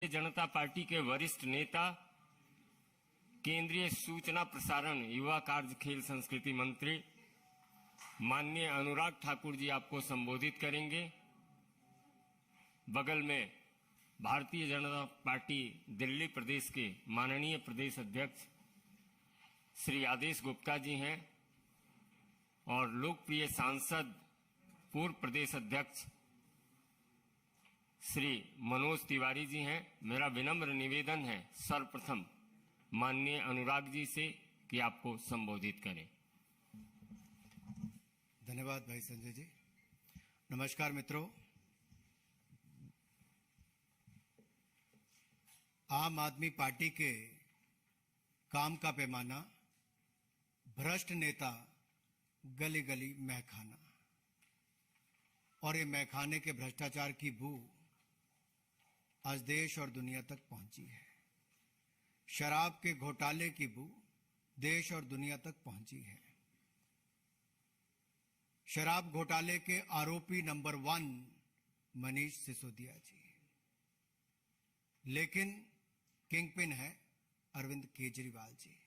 जनता party के वरिष्ठ नेता, केंद्रीय सूचना प्रसारण, युवा कार्य, खेल संस्कृति मंत्री माननीय अनुराग ठाकुर जी आपको संबोधित करेंगे। बगल में भारतीय जनता पार्टी दिल्ली प्रदेश के माननीय प्रदेश अध्यक्ष श्री आदेश गुप्ता जी हैं और लोकप्रिय सांसद पूर्व प्रदेश अध्यक्ष श्री मनोज तिवारी जी हैं। मेरा विनम्र निवेदन है सर्वप्रथम माननीय अनुराग जी से कि आपको संबोधित करें। धन्यवाद भाई संजय जी। नमस्कार मित्रों, आम आदमी पार्टी के काम का पैमाना, भ्रष्ट नेता, गली गली मैखाना, और ये मैखाने के भ्रष्टाचार की बू आज देश और दुनिया तक पहुंची है। शराब के घोटाले की बू देश और दुनिया तक पहुंची है। शराब घोटाले के आरोपी नंबर 1 मनीष सिसोदिया जी, लेकिन किंगपिन है Arvind Kejriwal ji.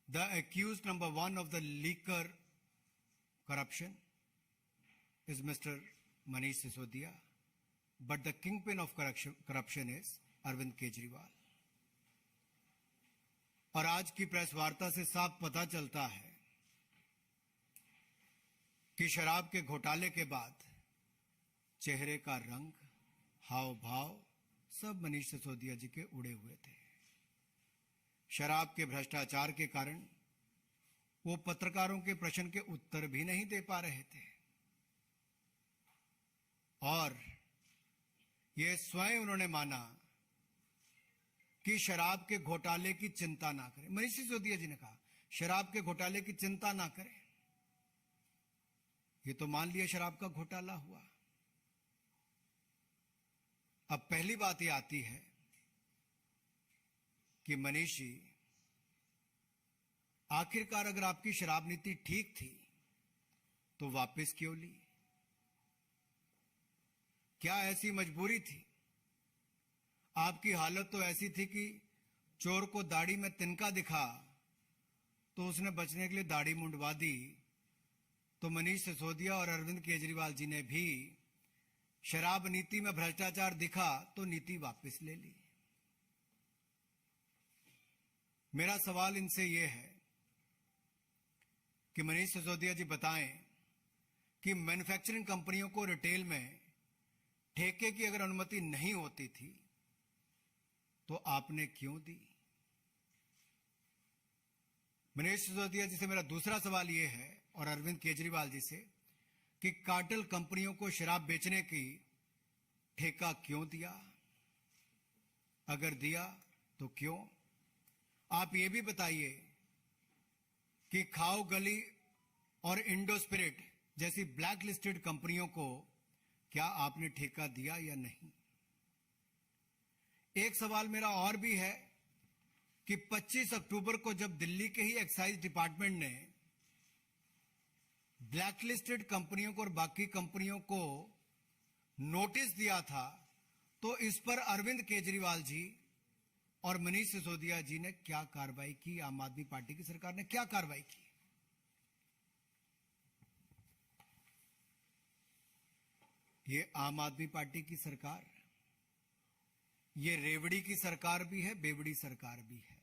The accused number 1 of the liquor corruption is Mr. Manish Sisodia, but the kingpin of corruption is Arvind Kejriwal. और आज की प्रेस वार्ता से साफ पता चलता है कि शराब के घोटाले के बाद चेहरे का रंग, हाव भाव सब मनीष सिसोदिया जी के उड़े हुए थे। शराब के भ्रष्टाचार के कारण वो पत्रकारों के प्रश्न के उत्तर भी नहीं दे पा रहे थे और ये स्वयं उन्होंने माना कि शराब के घोटाले की चिंता ना करें। मनीष सिसोदिया जी ने कहा शराब के घोटाले की चिंता ना करें। ये तो मान लिया शराब का घोटाला हुआ। अब पहली बात ये आती है कि मनीष जी, आखिरकार अगर आपकी शराब नीति ठीक थी तो वापस क्यों ली? क्या ऐसी मजबूरी थी? आपकी हालत तो ऐसी थी कि चोर को दाढ़ी में तिनका दिखा तो उसने बचने के लिए दाढ़ी मुंडवा दी। तो मनीष सिसोदिया और अरविंद केजरीवाल जी ने भी शराब नीति में भ्रष्टाचार दिखा तो नीति वापस ले ली। मेरा सवाल इनसे यह है कि मनीष सिसोदिया जी बताएं कि मैन्युफैक्चरिंग कंपनियों को रिटेल में ठेके की अगर अनुमति नहीं होती थी तो आपने क्यों दी? मनीष सिसोदिया जी से मेरा दूसरा सवाल यह है और अरविंद केजरीवाल जी से कि कार्टेल कंपनियों को शराब बेचने की ठेका क्यों दिया? अगर दिया तो क्यों? आप ये भी बताइए कि खाओ गली और इंडो स्पिरिट जैसी ब्लैक लिस्टेड कंपनियों को क्या आपने ठेका दिया या नहीं? एक सवाल मेरा और भी है कि 25 अक्टूबर को जब दिल्ली के ही एक्साइज डिपार्टमेंट ने ब्लैकलिस्टेड कंपनियों को और बाकी कंपनियों को नोटिस दिया था तो इस पर अरविंद केजरीवाल जी और मनीष सिसोदिया जी ने क्या कार्रवाई की? आम आदमी पार्टी की सरकार ने क्या कार्रवाई की? ये आम आदमी पार्टी की सरकार, ये रेवड़ी की सरकार भी है, बेवड़ी सरकार भी है।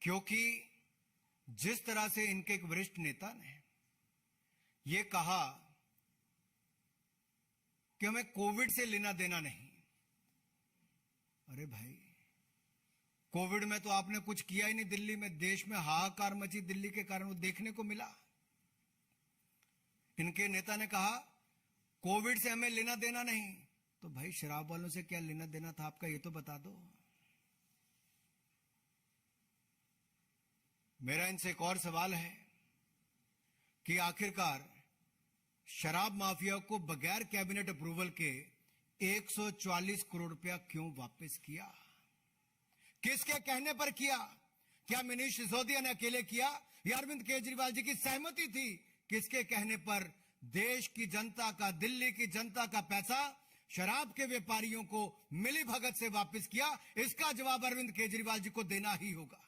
क्योंकि जिस तरह से इनके एक वरिष्ठ नेता ने यह कहा कि हमें कोविड से लेना देना नहीं। अरे भाई, कोविड में तो आपने कुछ किया ही नहीं। दिल्ली में, देश में हाहाकार मची दिल्ली के कारण, वो देखने को मिला। इनके नेता ने कहा कोविड से हमें लेना देना नहीं। तो भाई शराब वालों से क्या लेना देना था आपका, ये तो बता दो। मेरा इनसे एक और सवाल है कि आखिरकार शराब माफिया को बगैर कैबिनेट अप्रूवल के 144 करोड़ रुपया क्यों वापस किया? किसके कहने पर किया? क्या मनीष सिसोदिया ने अकेले किया या अरविंद केजरीवाल जी की सहमति थी? किसके कहने पर देश की जनता का, दिल्ली की जनता का पैसा शराब के व्यापारियों को मिली भगत से वापस किया, इसका जवाब अरविंद केजरीवाल जी को देना ही होगा।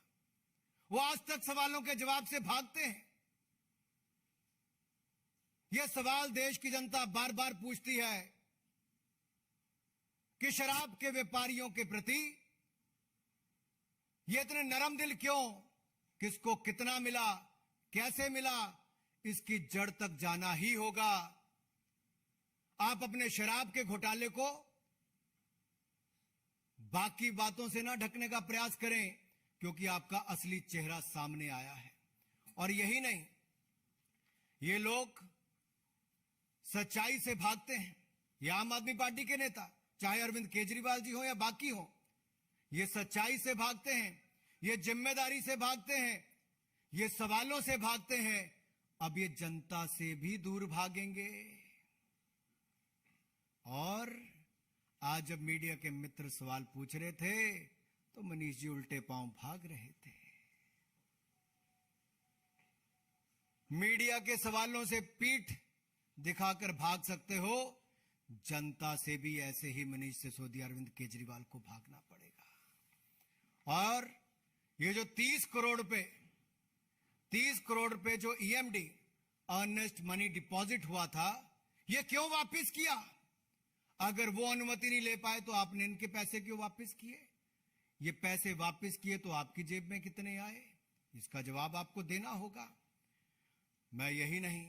वो आज तक सवालों के जवाब से भागते हैं। यह सवाल देश की जनता बार बार पूछती है कि शराब के व्यापारियों के प्रति ये इतने नरम दिल क्यों, किसको कितना मिला, कैसे मिला, इसकी जड़ तक जाना ही होगा। आप अपने शराब के घोटाले को बाकी बातों से ना ढकने का प्रयास करें, क्योंकि आपका असली चेहरा सामने आया है। और यही नहीं, ये लोग सच्चाई से भागते हैं। ये आम आदमी पार्टी के नेता, चाहे अरविंद केजरीवाल जी हो या बाकी हो, ये सच्चाई से भागते हैं, ये जिम्मेदारी से भागते हैं, ये सवालों से भागते हैं। अब ये जनता से भी दूर भागेंगे। और आज जब मीडिया के मित्र सवाल पूछ रहे थे तो मनीष जी उल्टे पांव भाग रहे थे। मीडिया के सवालों से पीठ दिखाकर भाग सकते हो, जनता से भी ऐसे ही मनीष सिसोदिया, अरविंद केजरीवाल को भागना पड़ेगा। और ये जो 30 करोड़ रुपए जो ईएमडी, अर्नेस्ट मनी डिपॉजिट हुआ था, ये क्यों वापस किया? अगर वो अनुमति नहीं ले पाए तो आपने इनके पैसे क्यों वापस किए? ये पैसे वापस किए तो आपकी जेब में कितने आए, इसका जवाब आपको देना होगा। मैं यही नहीं,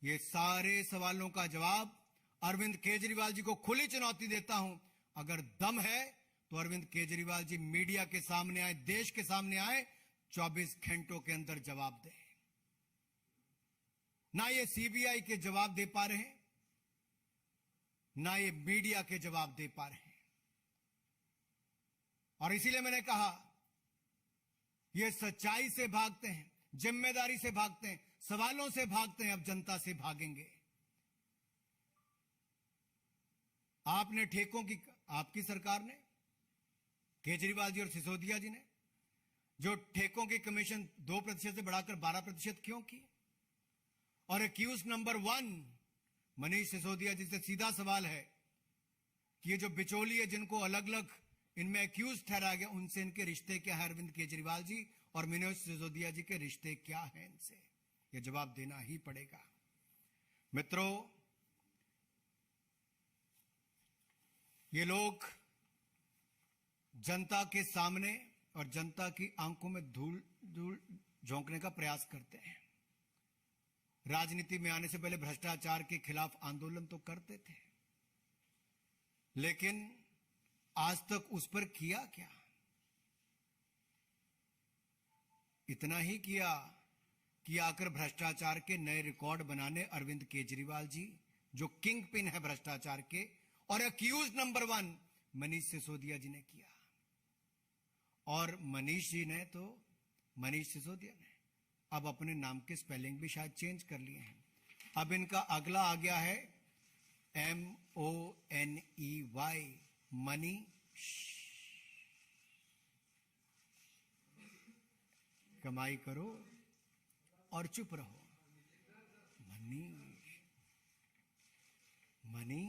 ये सारे सवालों का जवाब अरविंद केजरीवाल जी को खुली चुनौती देता हूं। अगर दम है तो अरविंद केजरीवाल जी मीडिया के सामने आए, देश के सामने आए, 24 घंटों के अंदर जवाब दें। ना ये सीबीआई के जवाब दे पा रहे हैं, ना ये मीडिया के जवाब दे पा रहे हैं। और इसीलिए मैंने कहा, ये सच्चाई से भागते हैं, जिम्मेदारी से भागते हैं, सवालों से भागते हैं, अब जनता से भागेंगे। आपने ठेकों की, आपकी सरकार ने, केजरीवाल जी और सिसोदिया जी ने जो ठेकों की कमीशन 2% से बढ़ाकर 12% क्यों की? और एक्यूज नंबर 1 मनीष सिसोदिया जी से सीधा सवाल है कि ये जो बिचौलिए जिनको अलग अलग इनमें एक्यूज ठहराया गया, उनसे इनके रिश्ते क्या है? अरविंद केजरीवाल जी और मनीष सिसोदिया जी के रिश्ते क्या हैं इनसे? यह जवाब देना ही पड़ेगा। मित्रों, ये लोग जनता के सामने और जनता की आंखों में धूल झोंकने का प्रयास करते हैं। राजनीति में आने से पहले भ्रष्टाचार के खिलाफ आंदोलन तो करते थे, लेकिन आज तक उस पर किया क्या? इतना ही किया कि आकर भ्रष्टाचार के नए रिकॉर्ड बनाने अरविंद केजरीवाल जी, जो किंग पिन है भ्रष्टाचार के, और एक्यूज नंबर 1 मनीष सिसोदिया जी ने किया। और मनीष सिसोदिया ने अब अपने नाम के स्पेलिंग भी शायद चेंज कर लिए हैं। अब इनका अगला आ गया है MONEY, मनी। कमाई करो और चुप रहो। मनी।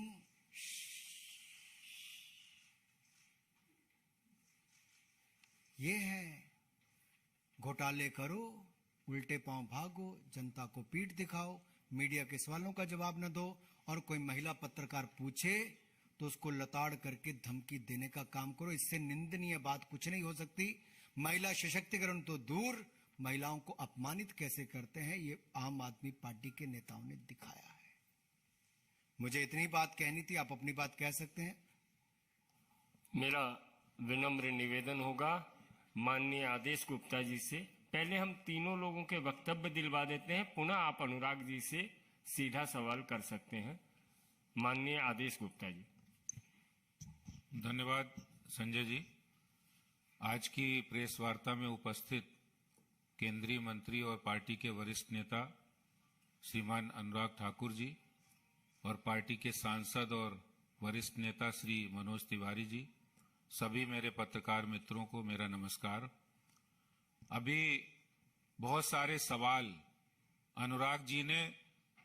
ये है, घोटाले करो, उल्टे पांव भागो, जनता को पीठ दिखाओ, मीडिया के सवालों का जवाब न दो, और कोई महिला पत्रकार पूछे तो उसको लताड़ करके धमकी देने का काम करो। इससे निंदनीय बात कुछ नहीं हो सकती। महिला सशक्तिकरण तो दूर, महिलाओं को अपमानित कैसे करते हैं, ये आम आदमी पार्टी के नेताओं ने दिखाया है। मुझे इतनी बात कहनी थी, आप अपनी बात कह सकते हैं। मेरा विनम्र निवेदन होगा माननीय आदेश गुप्ता जी से, पहले हम तीनों लोगों के वक्तव्य दिलवा देते हैं, पुनः आप अनुराग जी से सीधा सवाल कर सकते हैं। माननीय आदेश गुप्ता जी। धन्यवाद संजय जी। आज की प्रेस वार्ता में उपस्थित केंद्रीय मंत्री और पार्टी के वरिष्ठ नेता श्रीमान अनुराग ठाकुर जी और पार्टी के सांसद और वरिष्ठ नेता श्री मनोज तिवारी जी, सभी मेरे पत्रकार मित्रों को मेरा नमस्कार। अभी बहुत सारे सवाल अनुराग जी ने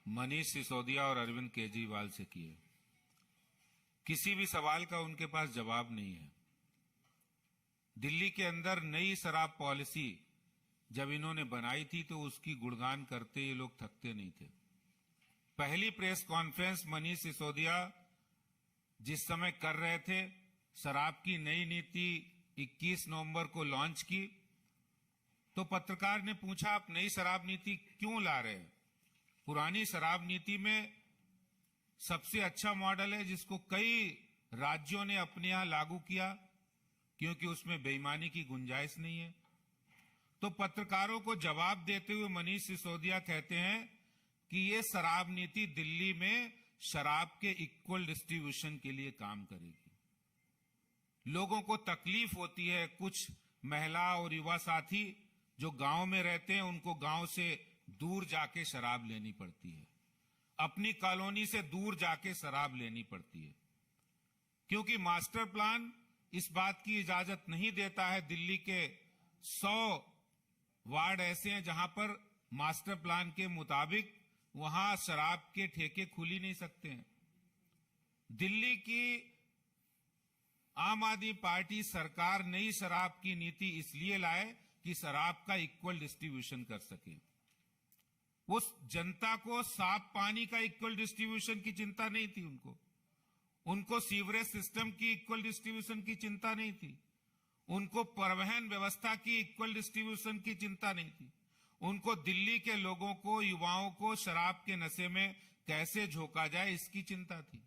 मनीष सिसोदिया और अरविंद केजरीवाल से किए। किसी भी सवाल का उनके पास जवाब नहीं है। दिल्ली के अंदर नई शराब पॉलिसी जब इन्होंने बनाई थी तो उसकी गुणगान करते ये लोग थकते नहीं थे। पहली प्रेस कॉन्फ्रेंस मनीष सिसोदिया जिस समय कर रहे थे, शराब की नई नीति 21 नवंबर को लॉन्च की, तो पत्रकार ने पूछा, आप नई शराब नीति क्यों ला रहे हैं? पुरानी शराब नीति में सबसे अच्छा मॉडल है जिसको कई राज्यों ने अपने यहां लागू किया, क्योंकि उसमें बेईमानी की गुंजाइश नहीं है। तो पत्रकारों को जवाब देते हुए मनीष सिसोदिया कहते हैं कि ये शराब नीति दिल्ली में शराब के इक्वल डिस्ट्रीब्यूशन के लिए काम करेगी। लोगों को तकलीफ होती है, कुछ महिला और युवा साथी जो गांव में रहते हैं उनको गांव से दूर जाके शराब लेनी पड़ती है, अपनी कॉलोनी से दूर जाके शराब लेनी पड़ती है, क्योंकि मास्टर प्लान इस बात की इजाजत नहीं देता है। दिल्ली के 100 वार्ड ऐसे हैं जहां पर मास्टर प्लान के मुताबिक वहां शराब के ठेके खुल ही नहीं सकते हैं। दिल्ली की आम आदमी पार्टी सरकार नई शराब की नीति इसलिए लाए कि शराब का इक्वल डिस्ट्रीब्यूशन कर सके। उस जनता को साफ पानी का इक्वल डिस्ट्रीब्यूशन की चिंता नहीं थी, उनको सीवरेज सिस्टम की इक्वल डिस्ट्रीब्यूशन की चिंता नहीं थी, उनको परिवहन व्यवस्था की इक्वल डिस्ट्रीब्यूशन की चिंता नहीं थी, उनको दिल्ली के लोगों को, युवाओं को शराब के नशे में कैसे झोंका जाए इसकी चिंता थी।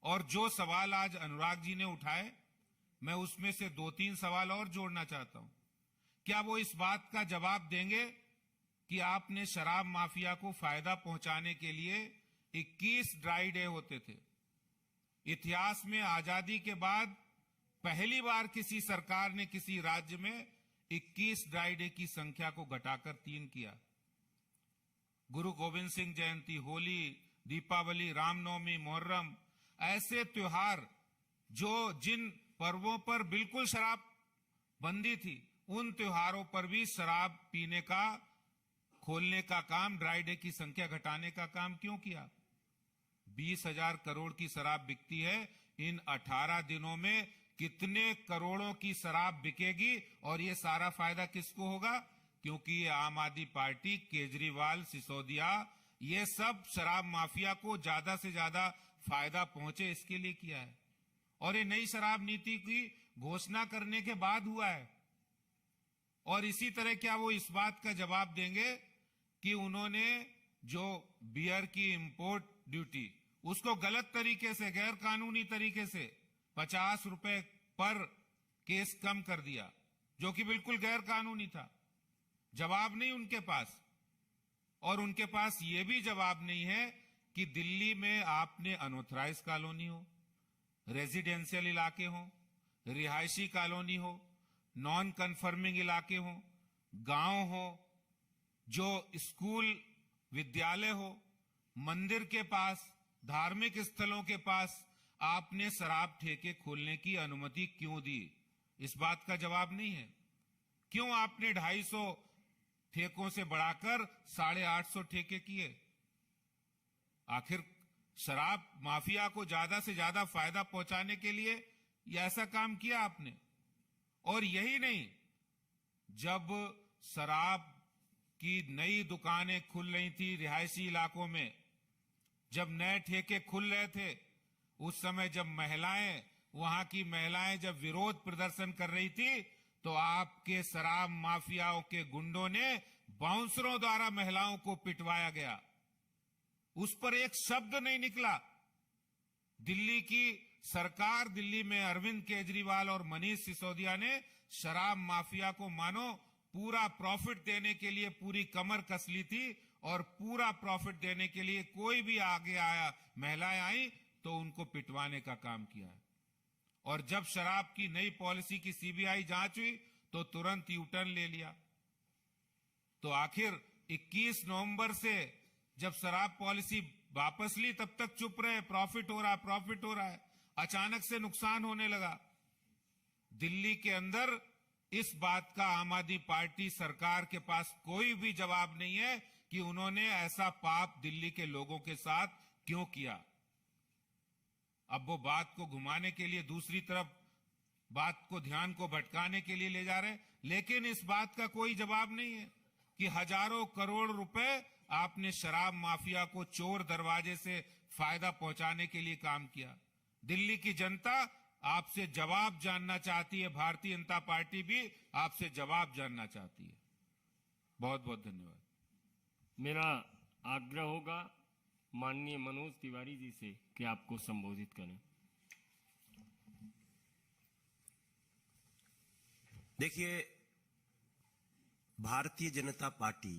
और जो सवाल आज अनुराग जी ने उठाए, मैं उसमें से 2-3 सवाल और जोड़ना चाहता हूं। क्या वो इस बात का जवाब देंगे कि आपने शराब माफिया को फायदा पहुंचाने के लिए 21 ड्राई डे होते थे? इतिहास में आजादी के बाद पहली बार किसी सरकार ने किसी राज्य में 21 ड्राई डे की संख्या को घटाकर 3 किया। गुरु गोविंद सिंह जयंती, होली, दीपावली, रामनवमी, मुहर्रम, ऐसे त्योहार जो जिन पर्वों पर बिल्कुल शराब बंदी थी, उन त्योहारों पर भी शराब पीने का, खोलने का काम, ड्राई डे की संख्या घटाने का काम क्यों किया? 20,000 करोड़ की शराब बिकती है, इन 18 दिनों में कितने करोड़ों की शराब बिकेगी और ये सारा फायदा किसको होगा? क्योंकि ये आम आदमी पार्टी, केजरीवाल, सिसोदिया, ये सब शराब माफिया को ज्यादा से ज्यादा फायदा पहुंचे इसके लिए किया है। और ये नई शराब नीति की घोषणा करने के बाद हुआ है। और इसी तरह क्या वो इस बात का जवाब देंगे कि उन्होंने जो बियर की इंपोर्ट ड्यूटी उसको गलत तरीके से, गैर कानूनी तरीके से 50 रुपए पर केस कम कर दिया, जो कि बिल्कुल गैर कानूनी था? जवाब नहीं उनके पास। और उनके पास ये भी जवाब नहीं है कि दिल्ली में आपने अनऑथराइज कॉलोनी हो, रेजिडेंशियल इलाके हो, रिहायशी कॉलोनी हो, नॉन कन्फर्मिंग इलाके हो, गांव हो, जो स्कूल विद्यालय हो, मंदिर के पास, धार्मिक स्थलों के पास आपने शराब ठेके खोलने की अनुमति क्यों दी? इस बात का जवाब नहीं है। क्यों आपने 250 ठेकों से बढ़ाकर 850 ठेके किए? आखिर शराब माफिया को ज्यादा से ज्यादा फायदा पहुंचाने के लिए ये ऐसा काम किया आपने। और यही नहीं, जब शराब की नई दुकानें खुल रही थी रिहायशी इलाकों में, जब नए ठेके खुल रहे थे, उस समय जब महिलाएं, वहां की महिलाएं जब विरोध प्रदर्शन कर रही थी, तो आपके शराब माफियाओं के गुंडों ने बाउंसरों द्वारा महिलाओं को पिटवाया गया। उस पर एक शब्द नहीं निकला। दिल्ली की सरकार, दिल्ली में अरविंद केजरीवाल और मनीष सिसोदिया ने शराब माफिया को मानो पूरा प्रॉफिट देने के लिए पूरी कमर कस ली थी, और पूरा प्रॉफिट देने के लिए कोई भी आगे आया, महिलाएं आई तो उनको पिटवाने का काम किया है। और जब शराब की नई पॉलिसी की सीबीआई जांच हुई तो तुरंत यूटर्न ले लिया। तो आखिर 21 नवंबर से जब शराब पॉलिसी वापस ली तब तक चुप रहे, प्रॉफिट हो रहा है, प्रॉफिट हो रहा है। अचानक से नुकसान होने लगा। दिल्ली के अंदर इस बात का आम आदमी पार्टी सरकार के पास कोई भी जवाब नहीं है कि उन्होंने ऐसा पाप दिल्ली के लोगों के साथ क्यों किया। अब वो बात को घुमाने के लिए दूसरी तरफ बात को ध्यान को भटकाने के लिए ले जा रहे हैं, लेकिन इस बात का कोई जवाब नहीं है कि हजारों करोड़ रुपए आपने शराब माफिया को चोर दरवाजे से फायदा पहुंचाने के लिए काम किया। दिल्ली की जनता आपसे जवाब जानना चाहती है, भारतीय जनता पार्टी भी आपसे जवाब जानना चाहती है। बहुत बहुत धन्यवाद। मेरा आग्रह होगा माननीय मनोज तिवारी जी से कि आपको संबोधित करें। देखिए, भारतीय जनता पार्टी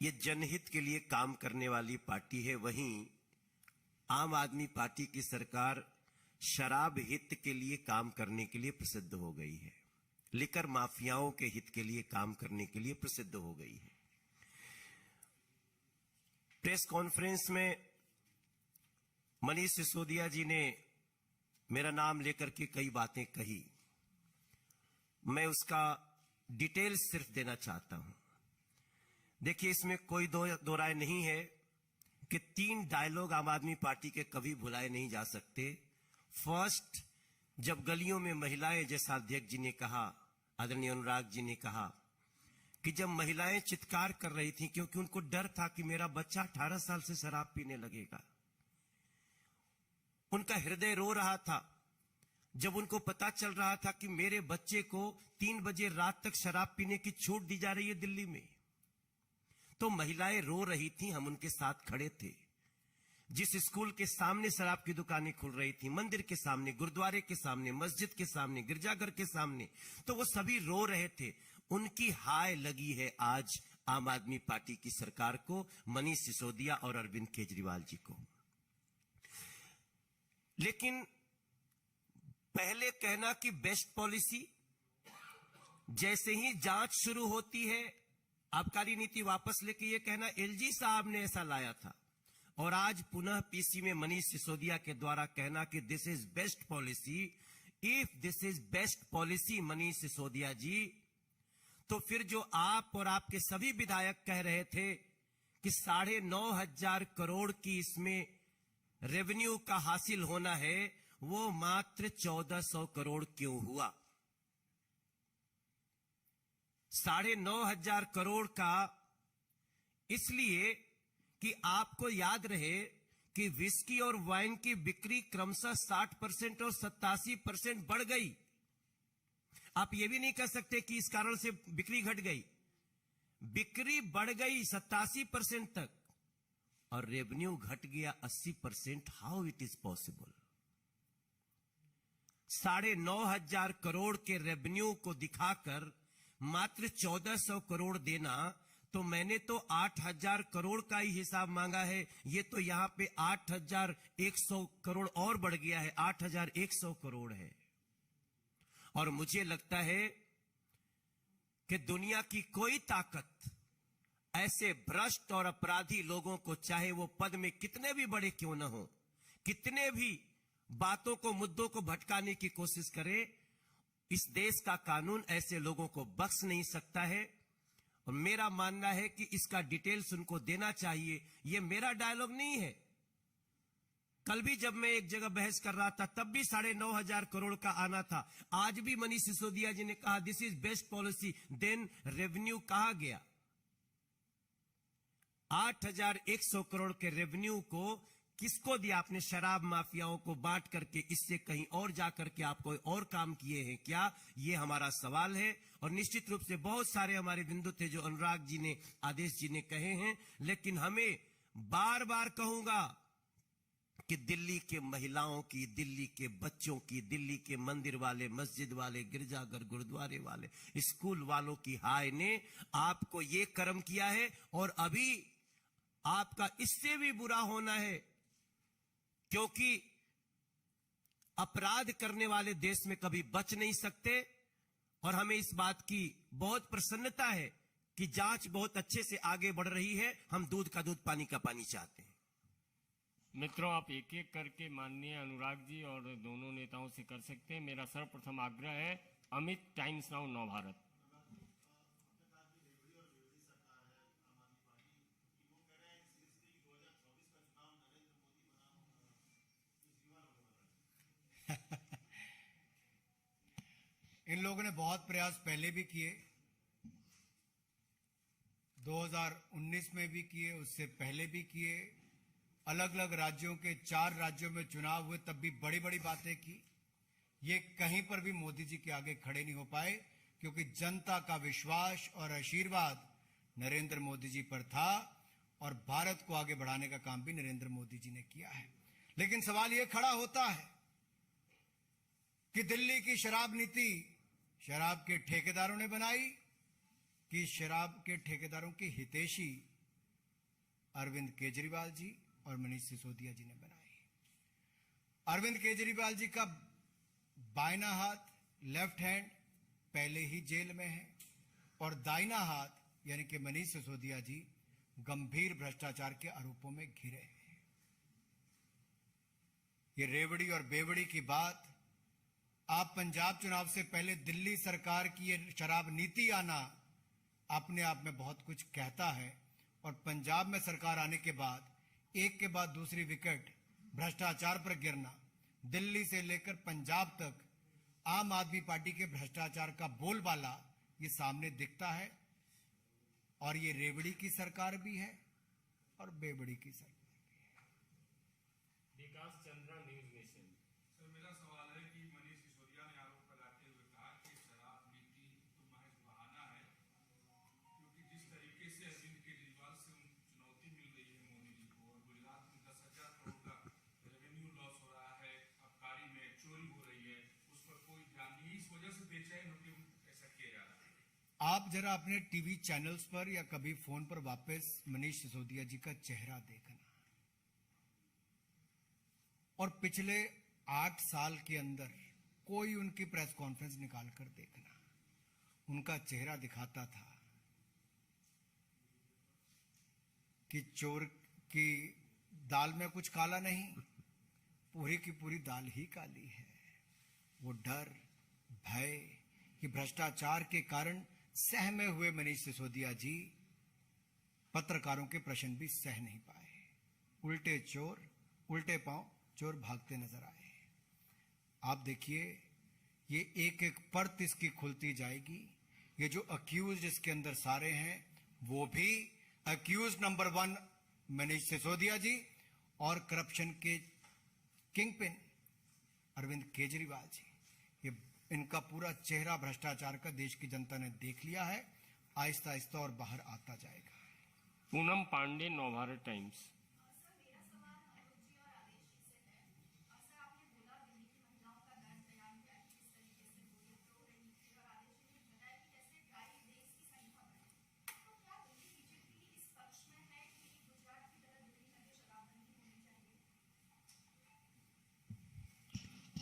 ये जनहित के लिए काम करने वाली पार्टी है। वहीं आम आदमी पार्टी की सरकार शराब हित के लिए काम करने के लिए प्रसिद्ध हो गई है, लिकर माफियाओं के हित के लिए काम करने के लिए प्रसिद्ध हो गई है। प्रेस कॉन्फ्रेंस में मनीष सिसोदिया जी ने मेरा नाम लेकर के कई बातें कही। मैं उसका डिटेल सिर्फ देना चाहता हूं। देखिए, इसमें कोई दो राय नहीं है कि 3 डायलॉग आम आदमी पार्टी के कभी भुलाए नहीं जा सकते। फर्स्ट, जब गलियों में महिलाएं, जैसा अध्यक्ष जी ने कहा, आदरणीय अनुराग जी ने कहा कि जब महिलाएं चित्कार कर रही थी क्योंकि उनको डर था कि मेरा बच्चा 18 साल से शराब पीने लगेगा, उनका हृदय रो रहा था जब उनको पता चल रहा था कि मेरे बच्चे को 3 बजे रात तक शराब पीने की छूट दी जा रही है दिल्ली में, तो महिलाएं रो रही थी, हम उनके साथ खड़े थे। जिस स्कूल के सामने शराब की दुकानें खुल रही थी, मंदिर के सामने, गुरुद्वारे के सामने, मस्जिद के सामने, गिरजाघर के सामने, तो वो सभी रो रहे थे। उनकी हाय लगी है आज आम आदमी पार्टी की सरकार को, मनीष सिसोदिया और अरविंद केजरीवाल जी को। लेकिन पहले कहना कि बेस्ट पॉलिसी, जैसे ही जांच शुरू होती है आबकारी नीति वापस लेके ये कहना एलजी साहब ने ऐसा लाया था, और आज पुनः पीसी में मनीष सिसोदिया के द्वारा कहना कि this is best policy. If this is best policy Manish Sisodia ji, तो फिर जो आप और आपके सभी विधायक कह रहे थे कि 9,500 करोड़ की इसमें रेवेन्यू का हासिल होना है, वो मात्र 1,400 करोड़ क्यों हुआ? 9,500 करोड़ का इसलिए कि आपको याद रहे कि विस्की और वाइन की बिक्री क्रमशः 60% और 87% बढ़ गई। आप ये भी नहीं कह सकते कि इस कारण से बिक्री घट गई। बिक्री बढ़ गई 87% तक और रेवेन्यू घट गया 80%। How it is possible? 9,500 crore के रेवेन्यू को दिखाकर मात्र 1,400 करोड़ देना, तो मैंने तो 8,000 करोड़ का ही हिसाब मांगा है, ये तो यहां पे 8,100 करोड़ और बढ़ गया है, 8,100 करोड़ है। और मुझे लगता है कि दुनिया की कोई ताकत ऐसे भ्रष्ट और अपराधी लोगों को, चाहे वो पद में कितने भी बड़े क्यों न हो, कितने भी बातों को, मुद्दों को भटकाने की कोशिश करे, इस देश का कानून ऐसे लोगों को बख्श नहीं सकता है। और मेरा मानना है कि इसका डिटेल्स उनको देना चाहिए। यह मेरा डायलॉग नहीं है। कल भी जब मैं एक जगह बहस कर रहा था तब भी 9,500 करोड़ का आना था। आज भी मनीष सिसोदिया जी ने कहा this is best policy, then revenue कहां गया? 8,100 करोड़ के रेवेन्यू को किसको दिया आपने? शराब माफियाओं को बांट करके, इससे कहीं और जाकर के आप कोई और काम किए हैं क्या? ये हमारा सवाल है। और निश्चित रूप से बहुत सारे हमारे बिंदु थे जो अनुराग जी ने, आदेश जी ने कहे हैं, लेकिन हमें बार बार कहूंगा कि दिल्ली के महिलाओं की, दिल्ली के बच्चों की, दिल्ली के मंदिर वाले, मस्जिद वाले, गिरजाघर, गुरुद्वारे वाले, स्कूल वालों की हाय ने आपको ये कर्म किया है। और अभी आपका इससे भी बुरा होना है, क्योंकि अपराध करने वाले देश में कभी बच नहीं सकते। और हमें इस बात की बहुत प्रसन्नता है कि जांच बहुत अच्छे से आगे बढ़ रही है। हम दूध का दूध, पानी का पानी चाहते हैं। मित्रों, आप एक एक करके माननीय अनुराग जी और दोनों नेताओं से कर सकते हैं। मेरा सर्वप्रथम आग्रह है, अमित, टाइम्स नाउ नव भारत। ने बहुत प्रयास पहले भी किए, 2019 में भी किए, उससे पहले भी किए, अलग अलग राज्यों के 4 राज्यों में चुनाव हुए तब भी बड़ी बड़ी बातें की। ये कहीं पर भी मोदी जी के आगे खड़े नहीं हो पाए, क्योंकि जनता का विश्वास और आशीर्वाद नरेंद्र मोदी जी पर था और भारत को आगे बढ़ाने का काम भी नरेंद्र मोदी जी ने किया है। लेकिन सवाल यह खड़ा होता है कि दिल्ली की शराब नीति शराब के ठेकेदारों ने बनाई कि शराब के ठेकेदारों की हितैषी अरविंद केजरीवाल जी और मनीष सिसोदिया जी ने बनाई। अरविंद केजरीवाल जी का बाइना हाथ, लेफ्ट हैंड, पहले ही जेल में है और दाहिना हाथ यानी कि मनीष सिसोदिया जी गंभीर भ्रष्टाचार के आरोपों में घिरे हैं। ये रेवड़ी और बेवड़ी की बात, आप पंजाब चुनाव से पहले दिल्ली सरकार की ये शराब नीति आना अपने आप में बहुत कुछ कहता है, और पंजाब में सरकार आने के बाद एक के बाद दूसरी विकेट भ्रष्टाचार पर गिरना, दिल्ली से लेकर पंजाब तक आम आदमी पार्टी के भ्रष्टाचार का बोलबाला ये सामने दिखता है। और ये रेवड़ी की सरकार भी है और बेवड़ी की सरकार भी है। विकास चंद्रा, न्यूज नेशन। सर, मेरा सवाल है कि मनीष सिसोदिया ने आरोप लगाते हुए कहा कि शराब नीति तो महज बहाना है, क्योंकि जिस तरीके से अरविंद केजरीवाल से चुनौती मिल रही है मोदी जी को, और गुजरात में 10,000 करोड़ का रेवेन्यू लॉस हो रहा है, आबकारी में चोरी हो रही है, उस पर कोई ध्यान नहीं, इस वजह से बेचैन होकर ऐसा किया जा रहा है। आप जरा अपने टीवी चैनल्स पर या कभी फोन पर वापस मनीष सिसोदिया जी का चेहरा देखना और पिछले 8 साल के अंदर कोई उनकी प्रेस कॉन्फ्रेंस निकाल कर देखना। उनका चेहरा दिखाता था कि चोर की दाल में कुछ काला नहीं, पूरी की पूरी दाल ही काली है। वो डर, भय कि भ्रष्टाचार के कारण सहमे हुए मनीष सिसोदिया जी पत्रकारों के प्रश्न भी सह नहीं पाए। उल्टे चोर, उल्टे पांव चोर भागते नजर आए। आप देखिए, ये एक एक परत इसकी खुलती जाएगी। ये जो अक्यूज इसके अंदर सारे हैं, वो भी अक्यूज नंबर 1 मनीष सिसोदिया जी और करप्शन के किंगपिन अरविंद केजरीवाल जी। ये इनका पूरा चेहरा भ्रष्टाचार का देश की जनता ने देख लिया है, आहिस्ता आहिस्ता और बाहर आता जाएगा। पूनम पांडे, नवभारत टाइम्स।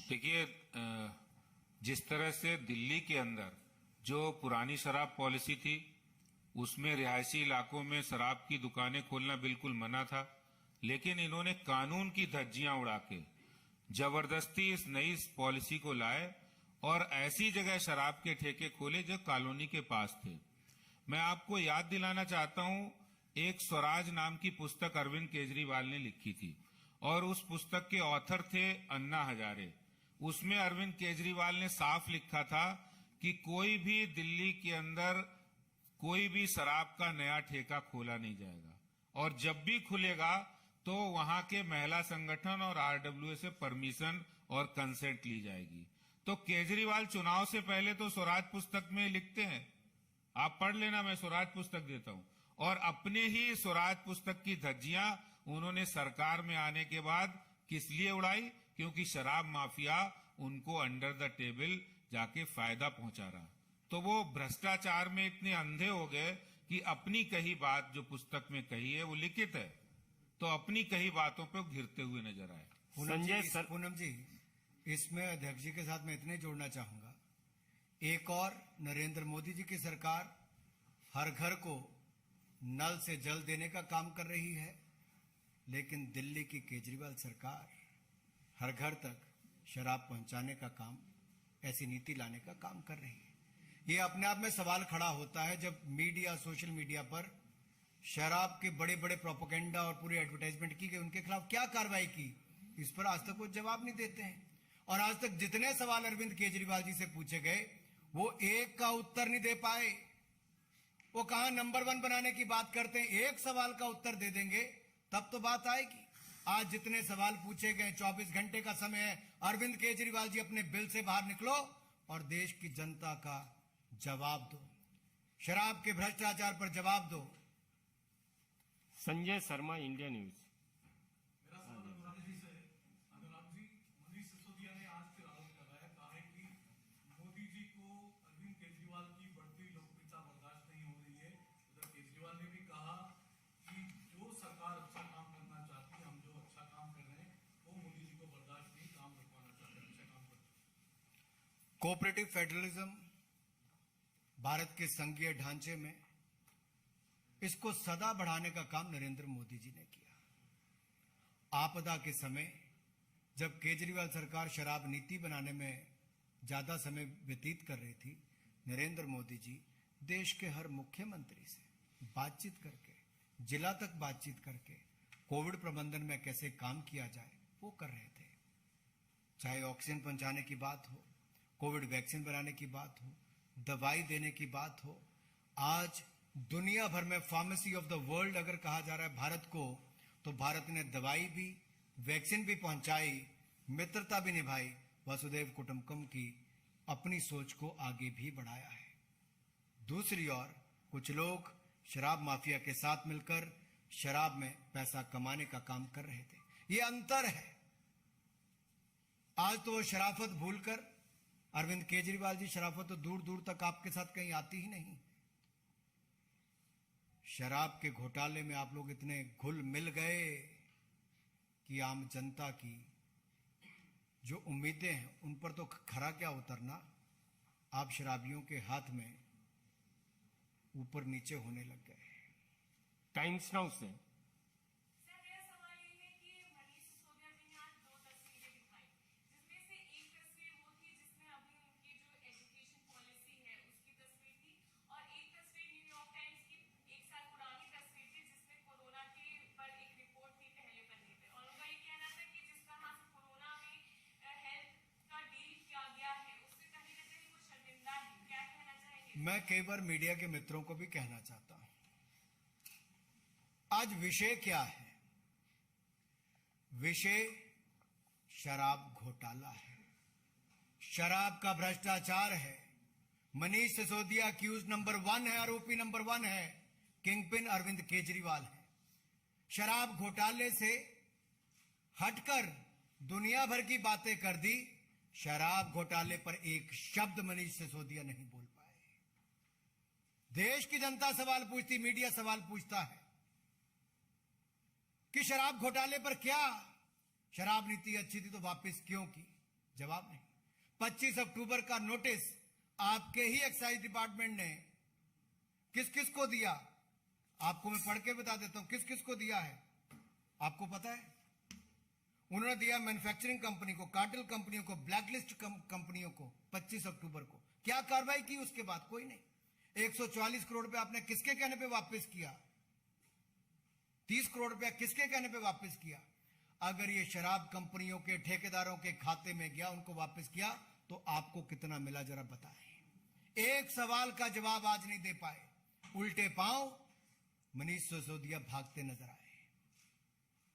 देखिए, जिस तरह से दिल्ली के अंदर जो पुरानी शराब पॉलिसी थी, उसमें रिहायशी इलाकों में शराब की दुकानें खोलना बिल्कुल मना था, लेकिन इन्होंने कानून की धज्जियां उड़ा के जबरदस्ती इस नई पॉलिसी को लाए और ऐसी जगह शराब के ठेके खोले जो कॉलोनी के पास थे। मैं आपको याद दिलाना चाहता हूं, एक स्वराज नाम की पुस्तक अरविंद केजरीवाल ने लिखी थी और उस पुस्तक के ऑथर थे अन्ना हजारे। उसमें अरविंद केजरीवाल ने साफ लिखा था कि कोई भी दिल्ली के अंदर कोई भी शराब का नया ठेका खोला नहीं जाएगा, और जब भी खुलेगा तो वहां के महिला संगठन और आरडब्ल्यूए से परमिशन और कंसेंट ली जाएगी। तो केजरीवाल चुनाव से पहले तो स्वराज पुस्तक में लिखते हैं, आप पढ़ लेना, मैं स्वराज पुस्तक देता हूं, और अपने ही स्वराज पुस्तक की धज्जियां उन्होंने सरकार में आने के बाद किस लिए उड़ाई? क्योंकि शराब माफिया उनको अंडर द टेबल जाके फायदा पहुंचा रहा। तो वो भ्रष्टाचार में इतने अंधे हो गए कि अपनी कही बात जो पुस्तक में कही है वो लिखित है, तो अपनी कही बातों पे घिरते हुए नजर आए। पूनम जी, इसमें अध्यक्ष जी के साथ मैं इतने जोड़ना चाहूंगा, एक और नरेंद्र मोदी जी की सरकार हर घर को नल से जल देने का काम कर रही है, लेकिन दिल्ली की केजरीवाल सरकार हर घर तक शराब पहुंचाने का काम, ऐसी नीति लाने का काम कर रही है। ये अपने आप में सवाल खड़ा होता है जब मीडिया, सोशल मीडिया पर शराब के बड़े बड़े प्रोपेगेंडा और पूरी एडवर्टाइजमेंट की गई, उनके खिलाफ क्या कार्रवाई की, इस पर आज तक वो जवाब नहीं देते हैं। और आज तक जितने सवाल अरविंद केजरीवाल जी से पूछे गए, वो एक का उत्तर नहीं दे पाए। वो कहां नंबर 1 बनाने की बात करते हैं, एक सवाल का उत्तर दे देंगे तब तो बात आएगी। आज जितने सवाल पूछे गए, 24 घंटे का समय है। अरविंद केजरीवाल जी अपने बिल से बाहर निकलो और देश की जनता का जवाब दो, शराब के भ्रष्टाचार पर जवाब दो। Sanjay Sharma, India news. मेरा सवाल अनुराग जी से है। अनुराग जी, मनीष सिसोदिया ने आज फिर आरोप लगाया, कहा है कि मोदी जी को अरविंद केजरीवाल की बढ़ती लोकप्रियता बर्दाश्त नहीं हो रही है। उधर केजरीवाल ने भी कहा कि जो सरकार अच्छा काम करना चाहती है, हम जो अच्छा काम कर रहे हैं वो मोदी जी को बर्दाश्त नहीं, काम रुकवाना चाहते हैं, अच्छा काम करते। कोऑपरेटिव फेडरलिज्म भारत के संघीय ढांचे में इसको सदा बढ़ाने का काम नरेंद्र मोदी जी ने किया। आपदा के समय जब केजरीवाल सरकार शराब नीति बनाने में ज्यादा समय व्यतीत कर रही थी, नरेंद्र मोदी जी देश के हर मुख्यमंत्री से बातचीत करके, जिला तक बातचीत करके कोविड प्रबंधन में कैसे काम किया जाए वो कर रहे थे। चाहे ऑक्सीजन पहुंचाने की बात हो, कोविड वैक्सीन बनाने की बात हो, दवाई देने की बात हो। आज दुनिया भर में फार्मेसी ऑफ द वर्ल्ड अगर कहा जा रहा है भारत को, तो भारत ने दवाई भी, वैक्सीन भी पहुंचाई, मित्रता भी निभाई, वसुधैव कुटुंबकम की अपनी सोच को आगे भी बढ़ाया है। दूसरी ओर कुछ लोग शराब माफिया के साथ मिलकर शराब में पैसा कमाने का काम कर रहे थे। ये अंतर है। आज तो वो शराफत भूलकर, अरविंद केजरीवाल जी शराफत तो दूर दूर तक आपके साथ कहीं आती ही नहीं। शराब के घोटाले में आप लोग इतने घुल मिल गए कि आम जनता की जो उम्मीदें हैं उन पर तो खरा क्या उतरना, आप शराबियों के हाथ में ऊपर नीचे होने लग गए। टाइम्स नाउ से सर, मेरा सवाल ये है कि मनीष सिसोदिया जी ने आज 2 तस्वीरें दिखाई, जिसमें से एक तस्वीर वो थी जिसमें अभी उनकी जो एजुकेशन पॉलिसी है उसकी तस्वीर थी, और एक तस्वीर न्यूयॉर्क टाइम्स की 1 साल पुरानी तस्वीर थी जिसमें कोरोना के पर एक रिपोर्ट थी पहले पन्ने पे, और उनका ये कहना था कि जिस तरह से कोरोना में हेल्थ का डील किया गया है उससे कहीं ना कहीं वो शर्मिंदा है। क्या कहना चाहेंगे? मैं कई बार मीडिया के मित्रों को भी कहना चाहता हूं, आज विषय क्या है? विषय शराब घोटाला है, शराब का भ्रष्टाचार है। मनीष सिसोदिया अक्यूज नंबर 1 है, आरोपी नंबर 1 है, किंगपिन अरविंद केजरीवाल है। शराब घोटाले से हटकर दुनिया भर की बातें कर दी, शराब घोटाले पर एक शब्द मनीष सिसोदिया नहीं बोल पाए। देश की जनता सवाल पूछती, मीडिया सवाल पूछता है कि शराब घोटाले पर क्या, शराब नीति अच्छी थी तो वापस क्यों की? जवाब नहीं। 25 अक्टूबर का नोटिस आपके ही एक्साइज डिपार्टमेंट ने किस किस को दिया? आपको मैं पढ़ के बता देता हूं किस किस को दिया है। आपको पता है? उन्होंने दिया मैन्युफैक्चरिंग कंपनी को, कार्टेल कंपनियों को, ब्लैकलिस्ट कंपनियों को 25 अक्टूबर को। क्या कार्रवाई की उसके बाद? कोई नहीं। 144 करोड़ रुपए आपने किसके कहने पे वापस किया? 30 करोड़ रुपया किसके कहने पे वापस किया? अगर ये शराब कंपनियों के ठेकेदारों के खाते में गया, उनको वापस किया, तो आपको कितना मिला जरा बताएं। एक सवाल का जवाब आज नहीं दे पाए। उल्टे पांव मनीष सिसोदिया भागते नजर आए।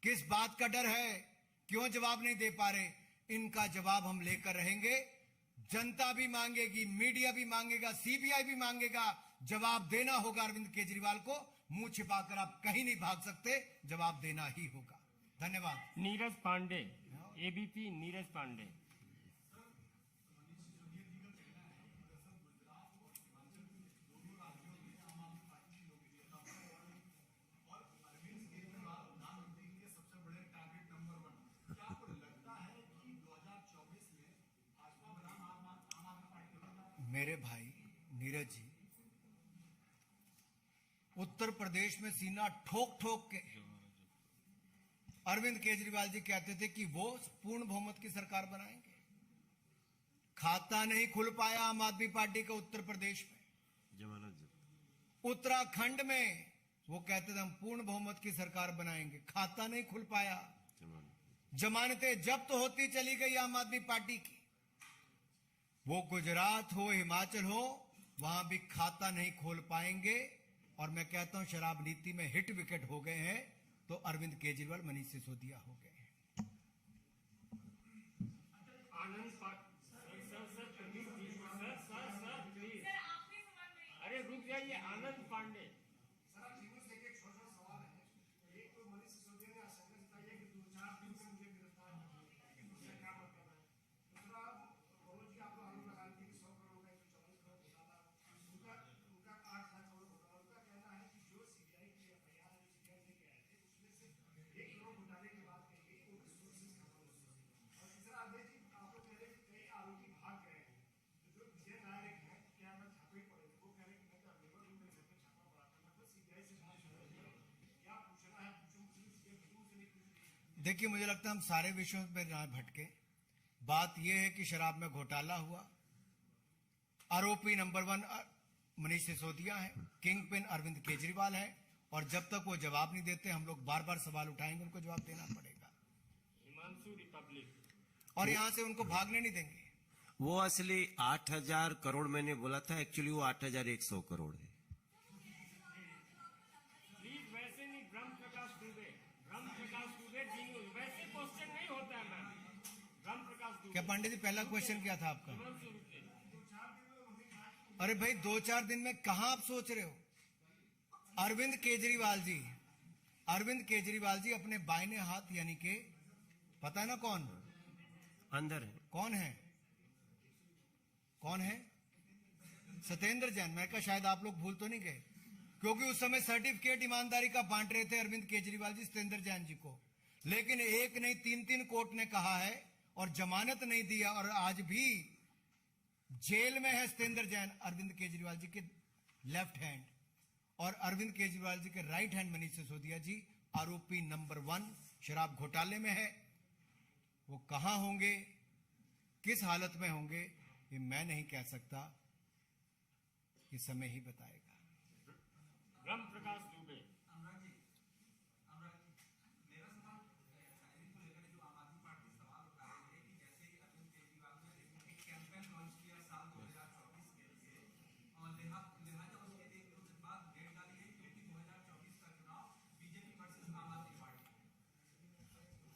किस बात का डर है? क्यों जवाब नहीं दे पा रहे? इनका जवाब हम लेकर रहेंगे। जनता भी मांगेगी, मीडिया भी मांगेगा, सीबीआई भी मांगेगा। जवाब देना होगा अरविंद केजरीवाल को। मुंह छिपाकर आप कहीं नहीं भाग सकते, जवाब देना ही होगा। धन्यवाद। नीरज पांडे, एबीपी नीरज पांडे। मेरे भाई नीरज जी, उत्तर प्रदेश में सीना ठोक ठोक के अरविंद केजरीवाल जी कहते थे कि वो पूर्ण बहुमत की सरकार बनाएंगे। खाता नहीं खुल पाया आम आदमी पार्टी का उत्तर प्रदेश में। उत्तराखंड में वो कहते थे हम पूर्ण बहुमत की सरकार बनाएंगे, खाता नहीं खुल पाया। जमानतें जब्त होती चली गई आम आदमी पार्टी की। वो गुजरात हो हिमाचल हो, वहां भी खाता नहीं खोल पाएंगे। और मैं कहता हूं शराब नीति में हिट विकेट हो गए हैं तो अरविंद केजरीवाल, मनीष सिसोदिया हो गए हैं। आनंद सर प्लीज प्लीज, सर आखिरी सवाल मेरी अरे रुक जाइए। आनंद पांडे, सर आप जीवन से एक छोटा सा सवाल है। एक तो मनीष सिसोदिया ने आशंका जताई है कि 2-4 दिन से मुझे गिरफ्तार नहीं है, उससे क्या मतलब है। दूसरा, मनोज जी आप आरोप लगा रहे थे कि 100 करोड़ का 124 करोड़ घोटाला, उनका 8 लाख करोड़ घोटाला। उनका कहना है कि जो सीबीआई की एफआईआर है, सीबीआई लेके आए थे, उसमें से 1 करोड़ घोटाले की बात कही गई, वो रिसोर्सेज खत्म हो गए। और तीसरा, अजय जी आप लोग कह रहे हैं कि कई आरोपी भाग गए हैं, तो जो विजय नायक है क्या मैं छापे ही पड़ेंगे, वो कह रहे हैं कि मैं तो अवेलेबल हूँ, मेरे घर पे छापा पड़ा था, मतलब सीबीआई से बात कर रहे हैं। क्या पूछना है पूछो, मुझे सीबीआई से नहीं पूछ। देखिए, मुझे लगता है हम सारे विषयों पर ना भटके। बात यह है कि शराब में घोटाला हुआ, आरोपी नंबर 1 मनीष सिसोदिया है, किंग पिन अरविंद केजरीवाल है, और जब तक वो जवाब नहीं देते हम लोग बार बार सवाल उठाएंगे, उनको जवाब देना पड़ेगा। हिमांशु रिपब्लिक, और यहां से उनको भागने नहीं देंगे। वो असली 8,000 करोड़ मैंने बोला था, एक्चुअली वो 8,100 करोड़ है। प्लीज वैसे नहीं। ब्रह्म प्रकाश दुबे जी, वैसे क्वेश्चन नहीं होता है मैम। ब्रह्म प्रकाश दुबे, क्या पांडे जी, पहला क्वेश्चन क्या था आपका? हिमांशु रुके। अरे भाई, 2-4 दिन में कहां आप सोच रहे हो? अरविंद केजरीवाल जी अपने बाइने हाथ, यानी कि पता है ना कौन अंदर है। कौन है? सत्येंद्र जैन। मैं कहा शायद आप लोग भूल तो नहीं गए, क्योंकि उस समय सर्टिफिकेट ईमानदारी का बांट रहे थे अरविंद केजरीवाल जी सत्येंद्र जैन जी को, लेकिन एक नहीं 3 कोर्ट ने कहा है और जमानत नहीं दिया, और आज भी जेल में है सत्येंद्र जैन, अरविंद केजरीवाल जी के लेफ्ट हैंड, और अरविंद केजरीवाल जी के राइट हैंड मनीष सिसोदिया जी आरोपी नंबर 1 शराब घोटाले में है। वो कहां होंगे, किस हालत में होंगे, ये मैं नहीं कह सकता, ये समय ही बताएगा। ब्रह्म प्रकाश दुबे,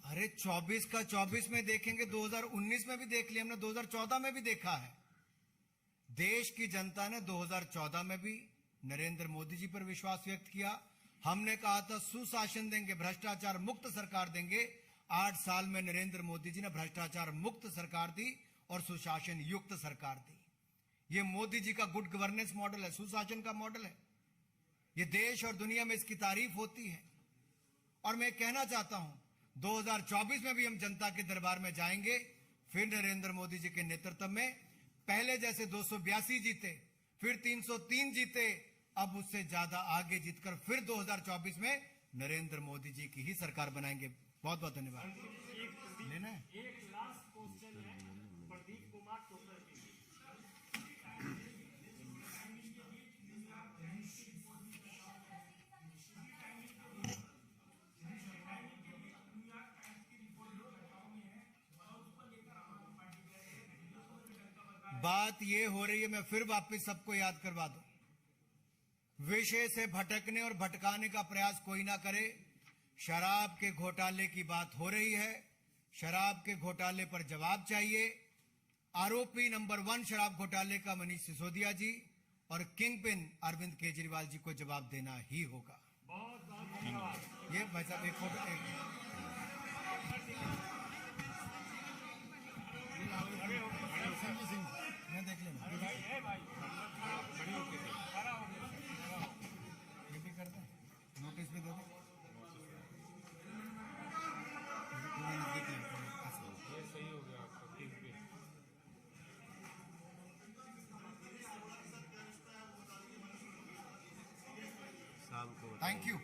अरे 24 का 24 में देखेंगे, 2019 में भी देख लिया हमने, 2014 में भी देखा है। देश की जनता ने 2014 में भी नरेंद्र मोदी जी पर विश्वास व्यक्त किया। हमने कहा था सुशासन देंगे, भ्रष्टाचार मुक्त सरकार देंगे। 8 साल में नरेंद्र मोदी जी ने भ्रष्टाचार मुक्त सरकार दी और सुशासन युक्त सरकार दी। ये मोदी जी का गुड गवर्नेंस मॉडल है, सुशासन का मॉडल है। ये देश और दुनिया में इसकी तारीफ होती है। और मैं कहना चाहता हूं 2024 में भी हम जनता के दरबार में जाएंगे, फिर नरेंद्र मोदी जी के नेतृत्व में। पहले जैसे 282 जीते, फिर 303 जीते, अब उससे ज्यादा आगे जीतकर फिर 2024 में नरेंद्र मोदी जी की ही सरकार बनाएंगे। बहुत बहुत धन्यवाद। लेना है? एक लास्ट क्वेश्चन है प्रदीप कुमार टोकर जी। बात ये हो रही है, मैं फिर वापस सबको याद करवा दूं, विषय से भटकने और भटकाने का प्रयास कोई ना करे। शराब के घोटाले की बात हो रही है, शराब के घोटाले पर जवाब चाहिए। आरोपी नंबर 1 शराब घोटाले का मनीष सिसोदिया जी और किंग पिन अरविंद केजरीवाल जी को जवाब देना ही होगा। बहुत बहुत धन्यवाद। ये भाई साहब एक फोटो संजय सिंह, मैं देख लेना। ये भी करते हैं, नोटिस भी दे दो। ये सही हो गया आपका किंग पे। शाम को थैंक यू।